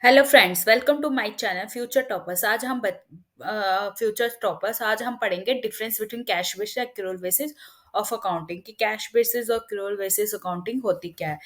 Hello friends, welcome to my channel future toppers. आज हम पढ़ेंगे डिफरेंस बिटवीन कैश बेसिस और एक्रूअल बेसिस ऑफ अकाउंटिंग कि cash basis और एक्रूअल बेसिस अकाउंटिंग होती क्या है।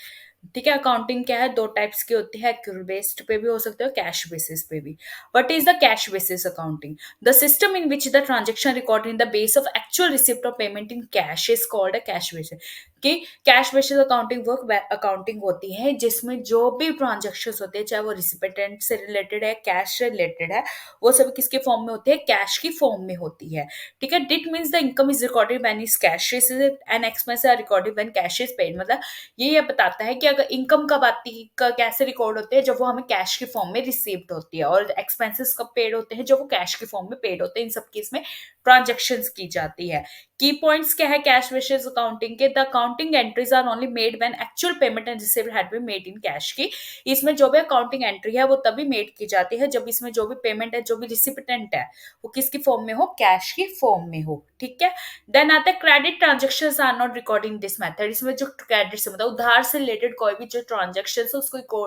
ठीक है, अकाउंटिंग क्या है, दो टाइप्स की होती है, एक्रूअल बेस्ड पे भी हो सकते हो, कैश बेसिस पे भी। What is the cash basis accounting? The system in which the transaction record in the base of actual receipt of payment in cash is called a cash basis. कि cash basis accounting work accounting होती है जिसमें जो भी transaction होते हैं, चाहे वो रिसिपेटेंट से रिलेटेड है, कैश से रिलेटेड है, वो सब किसके फॉर्म में होती है? कैश की फॉर्म में होती है। ठीक है, it means the income is recorded when is cash and expense are recorded when cash is paid. मतलब ये बताता है कि अगर इनकम कब आती है, कैसे रिकॉर्ड होते हैं, जब वो हमें कैश के फॉर्म में रिसीव्ड होती है, और एक्सपेंसेस कब पेड होते हैं, जब वो कैश के फॉर्म में पेड होते हैं। इन सब की इसमें ट्रांजेक्शन की जाती है। की पॉइंट्स क्या है कैश बेसिस अकाउंटिंग के? The accounting entries are only made when actual payment and received had been made in cash. की इसमें जो भी अकाउंटिंग एंट्री है वो तभी मेड की जाती है जब इसमें जो भी पेमेंट है, जो भी रिसिपिटेंट है, वो किसकी फॉर्म में हो? कैश की फॉर्म में हो। ठीक है, देन आता है credit transaction are not recording this method. इसमें जो क्रेडिट से मतलब उधार से रिलेटेड कोई भी जो ट्रांजेक्शन है उसको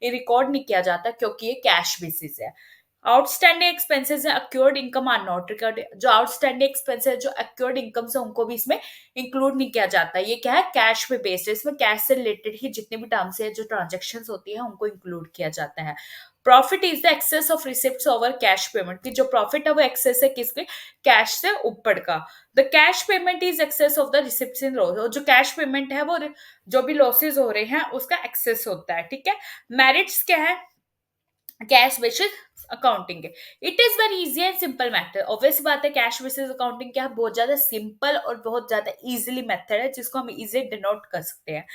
रिकॉर्ड नहीं किया जाता क्योंकि ये कैश बेसिस है। आउटस्टैंडिंग एक्सपेंसेस है, accrued income are not recorded. जो आउटस्टैंडिंग एक्सपेंसेस है, जो अक्योर्ड इनकम से, उनको भी इसमें इंक्लूड नहीं किया जाता। ये क्या है? कैश पे बेस्ड है। इसमें कैश से रिलेटेड ही जितने भी टर्म्स है, जो ट्रांजेक्शन होती है, उनको इंक्लूड किया जाता है। Profit is the excess of receipt over cash payment. की जो प्रॉफिट है वो एक्सेस है किसके? कैश से ऊपर का। The cash payment is excess of the receipt in loss. और जो कैश पेमेंट है वो जो भी लॉसेज हो रहे हैं उसका एक्सेस होता है। ठीक है, मेरिट्स क्या है कैश बेसिस अकाउंटिंग के? It is very easy and simple method. Obvious बात है, कैश बेसिस अकाउंटिंग क्या है? बहुत ज्यादा सिंपल और बहुत ज्यादा इजीली मेथड है जिसको हम इजीली डिनोट कर सकते हैं।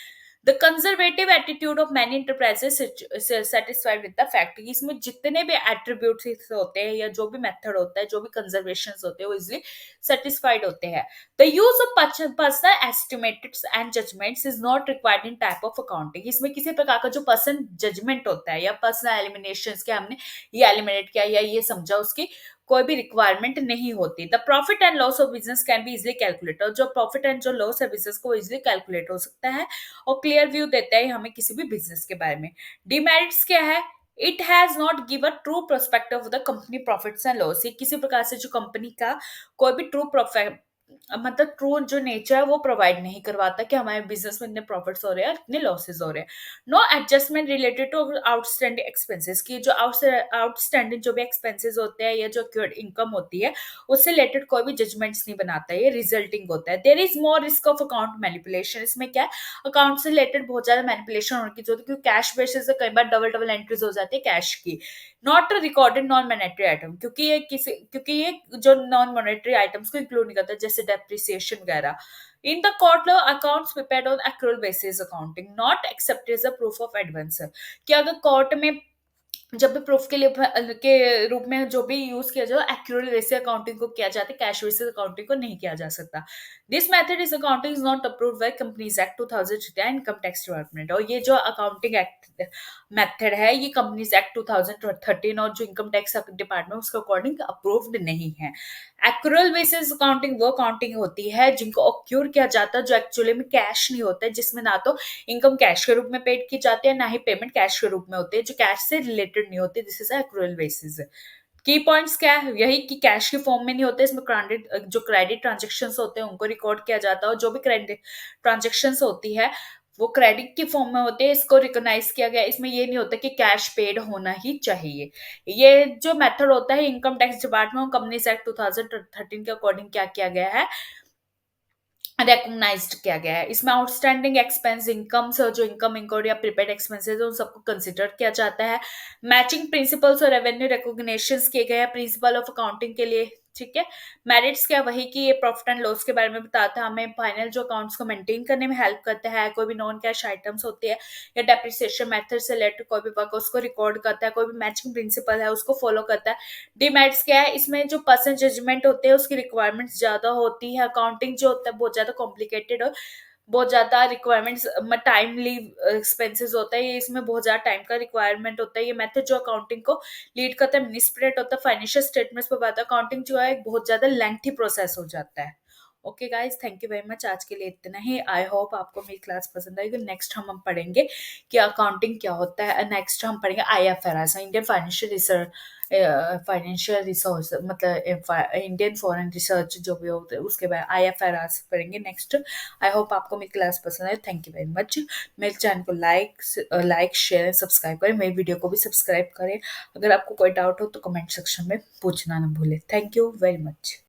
The conservative attitude of many enterprises satisfied with the fact. इसमें जितने भी एट्रीब्यूट्स होते हैं या जो भी मेथड होता है, जो भी कंजर्वेशन होते हैं, वो इजिली सेटिस्फाइड होते हैं। The use of personal estimates and judgments is not required in type of accounting. इसमें किसी प्रकार का जो पर्सन जजमेंट होता है या पर्सनल एलिमिनेशन के हमने ये एलिमिनेट किया या ये समझा, उसकी कोई भी रिक्वायरमेंट नहीं होती। The profit and loss of business can be easily calculated. जो प्रॉफिट एंड जो लॉस है बिजनेस को इजिली कैलकुलेट हो सकता है और क्लियर व्यू देता है हमें किसी भी बिजनेस के बारे में। डिमेरिट्स क्या है? It has not given true prospective of the company profits and loss. ये किसी प्रकार से जो कंपनी का कोई भी ट्रू प्रोफेक्ट मतलब ट्रू जो नेचर है वो प्रोवाइड नहीं करवाता कि हमारे बिजनेस में इतने प्रॉफिट्स हो रहे हैं, इतने लॉसेस हो रहे हैं। No adjustment related to outstanding expenses. की जो आउटस्टैंडिंग जो भी एक्सपेंसेस होते हैं या जो इनकम होती है, उससे रिलेटेड कोई भी जजमेंट्स नहीं बनाता है, ये रिजल्टिंग होता है। There is more risk of account manipulation. इसमें क्या है? अकाउंट से रिलेटेड बहुत ज्यादा मैनिपुलेशन होने की जरूरत है क्योंकि कैश बेसिस से कई बार डबल डबल एंट्रीज हो जाती है कैश की। Not recorded non monetary item, क्योंकि ये जो नॉन मॉनेटरी आइटम्स को इंक्लूड नहीं करता, जैसे डेप्रिसिएशन वगैरह। In the court law, accounts prepared on accrual basis accounting not accepted as a proof of advance। कि अगर कोर्ट में जब भी प्रूफ के लिए के रूप में जो भी यूज किया जाए, एक्यूरेट बेसिस अकाउंटिंग को किया जाता है, कैश बेसिस अकाउंटिंग को नहीं किया जा सकता। This method is accounting is not approved by companies act 2000 income tax department. और ये जो अकाउंटिंग एक्ट मेथड है, ये कंपनीज एक्ट 2013 और जो इनकम टैक्स डिपार्टमेंट उसके अकॉर्डिंग अप्रूव्ड नहीं है। एक्यूरल बेसिस अकाउंटिंग वो अकाउंटिंग होती है जिनको अक्यूर किया जाता है, जो एक्चुअली में कैश नहीं होता है, जिसमें ना तो इनकम कैश के रूप में पेड की जाती है, ना ही पेमेंट कैश के रूप में होती है, जो कैश से रिलेटेड नहीं होती। This is accrual basis. की पॉइंट्स क्या है? यही कि कैश के फॉर्म में नहीं होते, इसमें क्रेडिट ट्रांजेक्शन होते हैं उनको रिकॉर्ड किया जाता है, और जो भी क्रेडिट ट्रांजेक्शन होती है वो क्रेडिट की फॉर्म में होते हैं, इसको रिकॉग्नाइज किया गया। इसमें ये नहीं होता कि कैश पेड होना ही चाहिए। ये जो मेथड होता है इनकम टैक्स डिपार्टमेंट और कंपनीज एक्ट 2013 के अकॉर्डिंग क्या किया गया है? रिकॉग्नाइज्ड किया गया है। इसमें आउटस्टैंडिंग एक्सपेंस इनकम से जो इनकम इंक्वायरी या प्रीपेड एक्सपेंसेस उन सबको कंसिडर किया जाता है। मैचिंग प्रिंसिपल्स और रेवेन्यू रिकॉग्निशंस किए गए हैं प्रिंसिपल ऑफ अकाउंटिंग के लिए। ठीक है, मेरिट्स क्या? वही कि ये प्रॉफिट एंड लॉस के बारे में बताता है, हमें फाइनल जो अकाउंट्स को मेंटेन करने में हेल्प करता है। कोई भी नॉन कैश आइटम्स होती है या डेप्रिसिएशन मेथड से रिलेटेड कोई भी वर्क उसको रिकॉर्ड करता है, कोई भी मैचिंग प्रिंसिपल है उसको फॉलो करता है। डीमेरिट्स क्या है? इसमें जो पर्सन जजमेंट होते हैं उसकी रिक्वायरमेंट्स ज्यादा होती है। अकाउंटिंग जो होता है बहुत ज्यादा कॉम्प्लिकेटेड और बहुत ज्यादा रिक्वायरमेंट्स टाइमली एक्सपेंसेस होता है, ये इसमें बहुत ज्यादा टाइम का रिक्वायरमेंट होता है। ये मेथड जो अकाउंटिंग को लीड करता है, मिनिस्ट्रेट होता है, फाइनेंशियल स्टेटमेंट्स पर बात है। अकाउंटिंग जो है एक बहुत ज्यादा लेंथी प्रोसेस हो जाता है। Okay guys, thank you very much, आज के लिए इतना ही। आई होप आपको मेरी क्लास पसंद आएगी। नेक्स्ट हम पढ़ेंगे कि अकाउंटिंग क्या होता है। नेक्स्ट हम पढ़ेंगे IFRS, Indian financial research, financial resource, मतलब इंडियन फॉरेन रिसर्च जो भी होते हैं, उसके बाद IFRS पढ़ेंगे नेक्स्ट। आई होप आपको मेरी क्लास पसंद आए। Thank you very much. मेरे चैनल को लाइक शेयर सब्सक्राइब करें, मेरी वीडियो को भी सब्सक्राइब करें। अगर आपको कोई डाउट हो तो कमेंट सेक्शन में पूछना ना भूलें। Thank you very much.